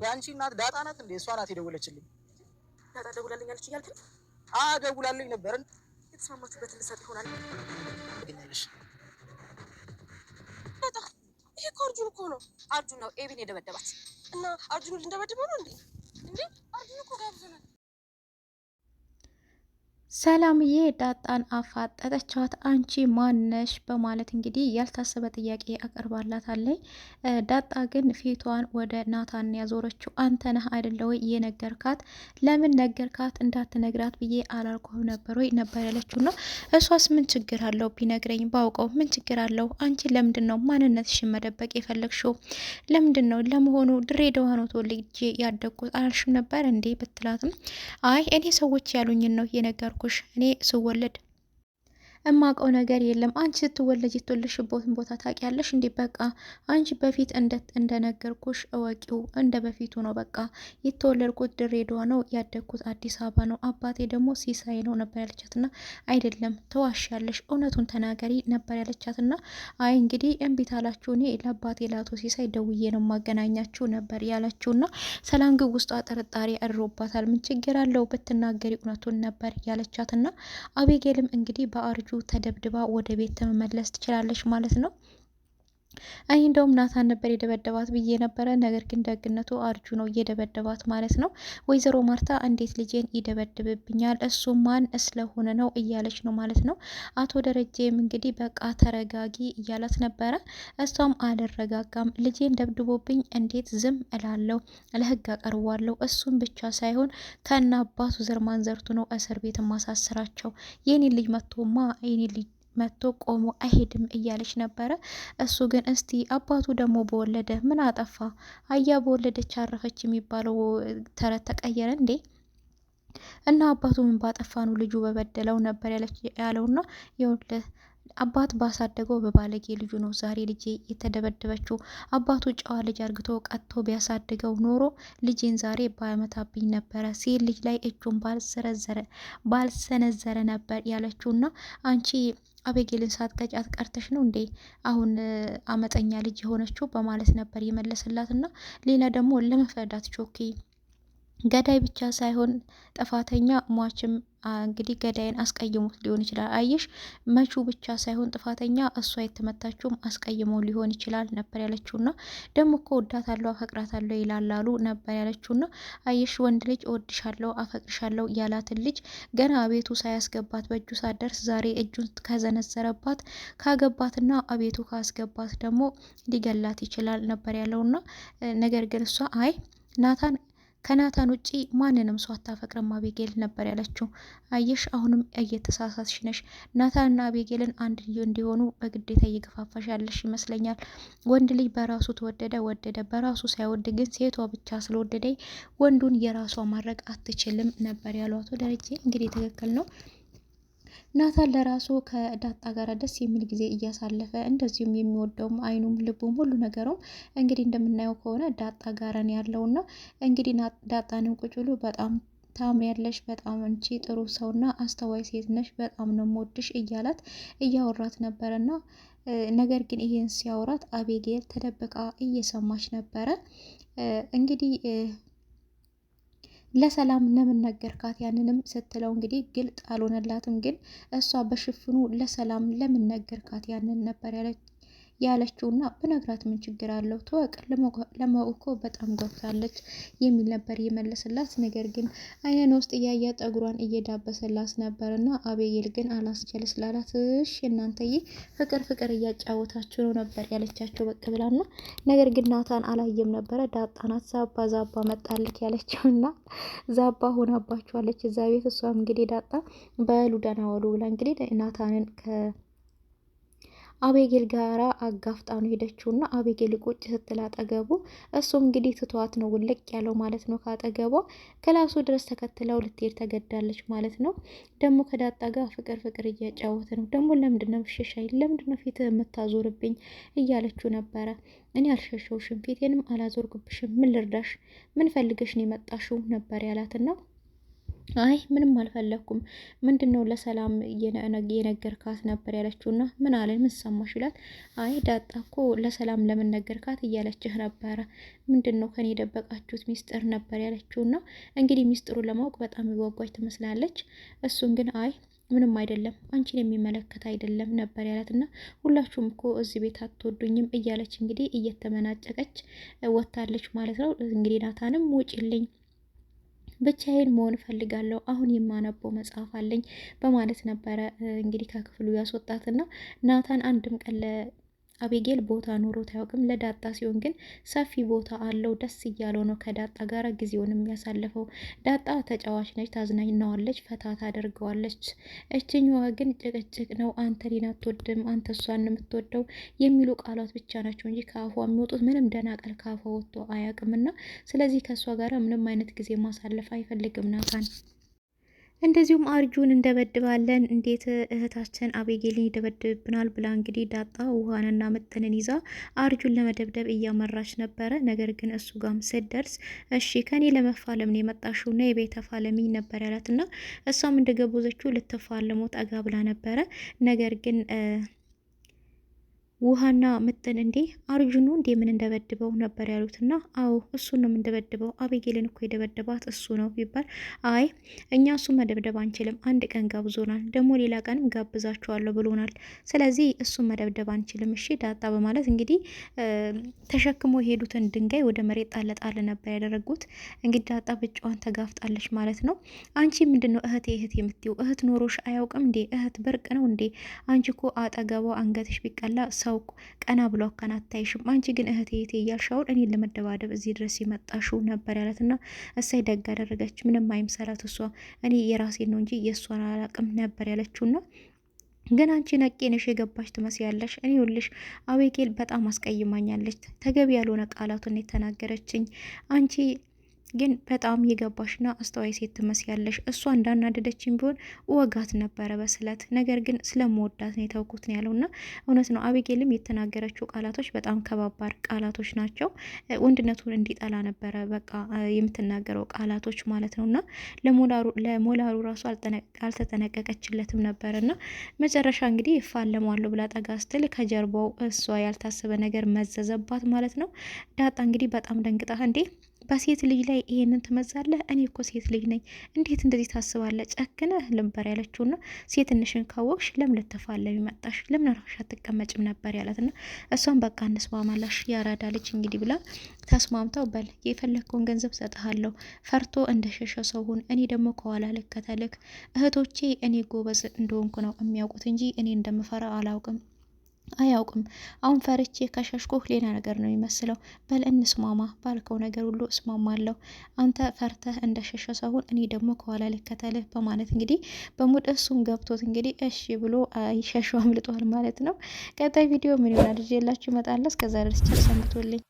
ያንቺ እናት ዳጣ ናት እንዴ? እሷ ናት የደወለችልኝ። ዳጣ ደውላልኛለች እያልክ? ደውላልኝ ነበር። የተስማማችሁበት ልሰጥ ይሆናል። ትገኛለሽ። ዳጣ ይሄ እኮ አርጁን እኮ ነው። አርጁን ነው ኤቢን የደበደባት እና አርጁን ልንደበድበው ነው እንዴ? አርጁን እኮ ጋብዘናል። ሰላምዬ ዳጣን አፋጠጠቻት። አንቺ ማነሽ በማለት እንግዲህ ያልታሰበ ጥያቄ አቀርባላታለች። ዳጣ ግን ፊቷን ወደ ናታን ያዞረችው። አንተ ነህ አይደለ ወይ የነገርካት? ለምን ነገርካት? እንዳትነግራት ብዬ አላልኩም ነበር ወይ ነበር ያለችው። ነው እሷስ ምን ችግር አለው ቢነግረኝ ባውቀው ምን ችግር አለው? አንቺ ለምንድን ነው ማንነትሽን መደበቅ የፈለግሽው? ለምንድን ነው ለመሆኑ ድሬዳዋ ነው ተወልጄ ያደግኩት አላልሽም ነበር እንዴ ብትላትም አይ እኔ ሰዎች ያሉኝን ነው የነገርኩ እኔ ስወለድ እማቀው ነገር የለም። አንቺ ስትወለጅ የተወለድሽበትን ቦታ ታውቂያለሽ እንዴ? በቃ አንቺ በፊት እንደነገርኩሽ እወቂው፣ እንደ በፊቱ ነው። በቃ የተወለድኩት ድሬዳዋ ነው፣ ያደግኩት አዲስ አበባ ነው። አባቴ ደግሞ ሲሳይ ነው ነበር ያለቻትና አይደለም ተዋሻለሽ፣ እውነቱን ተናገሪ ነበር ያለቻትና አይ እንግዲህ እምቢት አላችሁ፣ እኔ ለአባቴ ለአቶ ሲሳይ ደውዬ ነው ማገናኛችሁ ነበር ያለችውና ሰላም ግን ውስጧ ጥርጣሬ አድሮባታል። ምን ችግር አለው ብትናገሪ እውነቱን ነበር ያለቻትና አቤጌልም እንግዲህ በአርጁ ተደብድባ ወደ ቤት መመለስ ትችላለች ማለት ነው። እኔ እንደውም ናታን ነበር የደበደባት ብዬ ነበረ። ነገር ግን ደግነቱ አርጁ ነው እየደበደባት ማለት ነው። ወይዘሮ ማርታ እንዴት ልጄን ይደበድብብኛል? እሱ ማን ስለሆነ ነው እያለች ነው ማለት ነው። አቶ ደረጀም እንግዲህ በቃ ተረጋጊ እያላት ነበረ። እሷም አልረጋጋም፣ ልጄን ደብድቦብኝ እንዴት ዝም እላለሁ? ለህግ አቀርቧለሁ። እሱም ብቻ ሳይሆን ከነ አባቱ ዘር ማንዘርቱ ነው እስር ቤት ማሳስራቸው። የኔ ልጅ መጥቶማ የኔ ልጅ መጥቶ ቆሞ አይሄድም እያለች ነበረ። እሱ ግን እስቲ አባቱ ደግሞ በወለደ ምን አጠፋ? አያ በወለደች አረፈች የሚባለው ተረት ተቀየረ እንዴ? እና አባቱ ምን ባጠፋ ነው ልጁ በበደለው ነበር ያለውና ይኸውልህ አባት ባሳደገው በባለጌ ልጁ ነው ዛሬ ልጄ የተደበደበችው። አባቱ ጨዋ ልጅ አርግቶ ቀጥቶ ቢያሳድገው ኖሮ ልጄን ዛሬ ባያመታብኝ ነበረ፣ ሲል ልጅ ላይ እጁን ባልሰነዘረ ነበር ያለችውና አንቺ አቤጌልን ሳትቀጫት ቀርተሽ ነው እንዴ አሁን አመፀኛ ልጅ የሆነችው በማለት ነበር የመለሰላትና ሌላ ደግሞ ለመፍረዳት ቾኪ ገዳይ ብቻ ሳይሆን ጥፋተኛ ሟችም እንግዲህ ገዳይን አስቀይሞት ሊሆን ይችላል። አየሽ መቹ ብቻ ሳይሆን ጥፋተኛ እሷ የተመታችውም አስቀይሞ ሊሆን ይችላል ነበር ያለችውና ደግሞ እኮ ወዳታለሁ አፈቅራታለሁ ይላላሉ ነበር ያለችውና አየሽ ወንድ ልጅ እወድሻለሁ አፈቅርሻለሁ ያላትን ልጅ ገና አቤቱ ሳያስገባት በእጁ ሳደርስ ዛሬ እጁን ከዘነዘረባት ካገባትና አቤቱ ካስገባት ደግሞ ሊገላት ይችላል ነበር ያለውና ነገር ግን እሷ አይ ናታን ከናታን ውጪ ማንንም ሰው አታፈቅርም አቤጌል ነበር ያለችው። አየሽ አሁንም እየተሳሳትሽ ነሽ። ናታንና አቤጌልን አንድ ልዩ እንዲሆኑ በግዴታ እየገፋፋሽ ያለሽ ይመስለኛል። ወንድ ልጅ በራሱ ወደደ በራሱ ሳይወድ ግን ሴቷ ብቻ ስለወደደ ወንዱን የራሷ ማድረግ አትችልም ነበር ያሏት። ደረጀ እንግዲህ ትክክል ነው። ናታን ለራሱ ከዳጣ ጋር ደስ የሚል ጊዜ እያሳለፈ እንደዚሁም የሚወደውም አይኑም ልቡም ሁሉ ነገሩም እንግዲህ እንደምናየው ከሆነ ዳጣ ጋረን ያለውና እንግዲህ ዳጣንም ቁጭ ብሎ በጣም ታምሪያለሽ፣ በጣም አንቺ ጥሩ ሰውና አስተዋይ ሴት ነሽ፣ በጣም ነው የምወድሽ እያላት እያወራት ነበረና ነገር ግን ይሄን ሲያወራት አቤጌል ተደብቃ እየሰማች ነበረ። እንግዲህ ለሰላም ለምን ነገርካት ያንንም ስትለው እንግዲህ ግልጥ አልሆነላትም። ግን እሷ በሽፍኑ ለሰላም ለምን ነገርካት ያንን ነበር ያለችውና በነግራት ምን ችግር አለው ትወቅ ለማወቅ በጣም ጓጉታለች የሚል ነበር የመለስላት። ነገር ግን አይነን ውስጥ እያየ ጠጉሯን እየዳበሰላት ነበርና አቤጌል ግን አላስችል ስላላት እሺ እናንተዬ ፍቅር እያጫወታችሁ ነው ነበር ያለቻቸው በቅ ብላና ነገር ግን ናታን አላየም ነበረ። ዳጣናት ዛባ መጣልክ ያለችውና ዛባ ሆናባችኋለች እዛ ቤት። እሷም እንግዲህ ዳጣ በሉ ደህና ዋሉ ብላ እንግዲህ ናታንን አቤጌል ጋራ አጋፍጣ ነው ሄደችውና አቤጌል ቁጭ ስትል አጠገቡ እሱም እንግዲህ ትቷት ነው ውልቅ ያለው ማለት ነው። ካጠገቧ ክላሱ ድረስ ተከትለው ልትሄድ ተገዳለች ማለት ነው። ደግሞ ከዳጣ ጋር ፍቅር እያጫወተ ነው። ደግሞ ለምንድነው ሸሻይ ለምንድነው ፊት የምታዞርብኝ እያለችው ነበረ። እኔ አልሸሸውሽም ፊቴንም አላዞርኩብሽም ምን ልርዳሽ ምን ፈልገሽ ነው የመጣሽው ነበር ያላትና አይ ምንም አልፈለኩም። ምንድነው ለሰላም የነገርካት ነበር ያለችውና ምን አለ ምን ሰማሽ ይላት። አይ ዳጣ እኮ ለሰላም ለምን ነገርካት እያለችህ ነበረ። ምንድነው ከኔ የደበቃችሁት ሚስጥር ነበር ያለችውና እንግዲህ ሚስጥሩን ለማወቅ በጣም የጓጓች ትመስላለች። እሱን ግን አይ ምንም አይደለም አንቺን የሚመለከት አይደለም ነበር ያላትና ሁላችሁም እኮ እዚህ ቤት አትወዱኝም እያለች እንግዲህ እየተመናጨቀች ወታለች ማለት ነው። እንግዲህ ናታንም ውጪልኝ ብቻዬን መሆን እፈልጋለሁ አሁን የማነበው መጽሐፍ አለኝ በማለት ነበረ እንግዲህ ከክፍሉ ያስወጣትና ናታን አንድም ቀን ለአቤጌል ቦታ ኖሮት አያውቅም። ለዳጣ ሲሆን ግን ሰፊ ቦታ አለው። ደስ እያለው ነው ከዳጣ ጋር ጊዜውን የሚያሳልፈው። ዳጣ ተጫዋች ነች፣ ታዝናናዋለች፣ ፈታ ታደርገዋለች። እችኛዋ ግን ጭቅጭቅ ነው። አንተ እኔን አትወድም፣ አንተ እሷን የምትወደው የሚሉ ቃላት ብቻ ናቸው እንጂ ከአፏ የሚወጡት ምንም ደህና ቃል ከአፏ ወጥቶ አያውቅምና ስለዚህ ከእሷ ጋር ምንም አይነት ጊዜ ማሳለፍ አይፈልግም ናታን። እንደዚሁም አርጁን እንደበድባለን እንዴት እህታችን አቤጌልን ይደበድብናል ብላ እንግዲህ ዳጣ ውሃንና ምጥንን ይዛ አርጁን ለመደብደብ እያመራች ነበረ። ነገር ግን እሱ ጋም ስትደርስ እሺ ከኔ ለመፋለም ነው የመጣሽው ና የቤት ተፋለሚኝ ነበር ያላትና እሷም እንደገቦዘችው ልትፋለሙ ጠጋ ብላ ነበረ። ነገር ግን ውሃና ምጥን እንዴ አርጁኑ እንዴ ምን እንደበድበው ነበር ያሉትና አዎ እሱን ነው እንደበድበው አቤጌልን እኮ የደበደባት እሱ ነው ቢባል አይ እኛ እሱ መደብደብ አንችልም፣ አንድ ቀን ጋብዞናል፣ ደግሞ ሌላ ቀንም ጋብዛቸዋለሁ ብሎናል። ስለዚህ እሱን መደብደብ አንችልም እሺ ዳጣ በማለት እንግዲህ ተሸክሞ የሄዱትን ድንጋይ ወደ መሬት ጣል ጣል ነበር ያደረጉት። እንግዲህ ዳጣ ብቻዋን ተጋፍጣለች ማለት ነው። አንቺ ምንድነው እህቴ እህቴ የምትይው? እህት ኖሮሽ አያውቅም እንዴ? እህት ብርቅ ነው እንዴ? አንቺ እኮ አጠገቧ አንገትሽ ቢቀላ ሰው ቀና ብሎ አካናታይሽም። አንቺ ግን እህቴ እህቴ እያልሻውን እኔን ለመደባደብ እዚህ ድረስ የመጣሽው ነበር ያለትና እሳይ ደግ አደረገች። ምንም አይምሰላት እሷ እኔ የራሴን ነው እንጂ የእሷን አላቅም ነበር ያለችውና ግን አንቺ ነቄ ነሽ የገባሽ ትመስያለሽ። እኔ ይኸውልሽ አቤጌል በጣም አስቀይማኛለች። ተገቢ ያልሆነ ቃላቱን የተናገረችኝ አንቺ ግን በጣም የገባሽና አስተዋይ ሴት ትመስያለሽ። እሷ እንዳናደደችኝ ቢሆን ወጋት ነበረ በስለት ነገር ግን ስለምወዳት ነው የተውኩት ነው ያለውና እውነት ነው። አቤጌልም የተናገረችው ቃላቶች በጣም ከባባድ ቃላቶች ናቸው። ወንድነቱን እንዲጠላ ነበረ በቃ የምትናገረው ቃላቶች ማለት ነውና ለሞላሩ ራሱ አልተጠነቀቀችለትም ነበርና መጨረሻ እንግዲህ እፋለማለሁ ብላ ጠጋ ስትል ከጀርባው እሷ ያልታሰበ ነገር መዘዘባት ማለት ነው። ዳጣ እንግዲህ በጣም ደንግጣ እንዴ በሴት ልጅ ላይ ይሄንን ትመዛለህ? እኔ እኮ ሴት ልጅ ነኝ፣ እንዴት እንደዚህ ታስባለህ? ጨክነህ ልንበር ያለችውና ሴትንሽን ካወቅሽ ለምን ልትፋለሚ መጣሽ? ለምን አርፈሽ አትቀመጭም ነበር ያላትና እሷም በቃ እንስማማላሽ ያራዳ ልጅ እንግዲህ ብላ ተስማምተው በል የፈለግከውን ገንዘብ ሰጥሃለሁ፣ ፈርቶ እንደሸሸ ሰው ሁን፣ እኔ ደግሞ ከኋላ ልከተልክ። እህቶቼ እኔ ጎበዝ እንደሆንኩ ነው የሚያውቁት እንጂ እኔ እንደምፈራ አያውቅም። አሁን ፈርቼ ከሸሽኩህ ሌላ ነገር ነው የሚመስለው። በል እንስማማ፣ ባልከው ነገር ሁሉ እስማማለሁ። አንተ ፈርተህ እንደሸሸ ሰውን እኔ ደግሞ ከኋላ ልከተልህ በማለት እንግዲህ በሙድ እሱም ገብቶት እንግዲህ እሺ ብሎ ይሸሹ አምልጧል ማለት ነው። ቀጣይ ቪዲዮ ምን ይሆናል ይዤላችሁ እመጣለሁ። እስከዛ ድረስ ቸር ሰንብቱልኝ።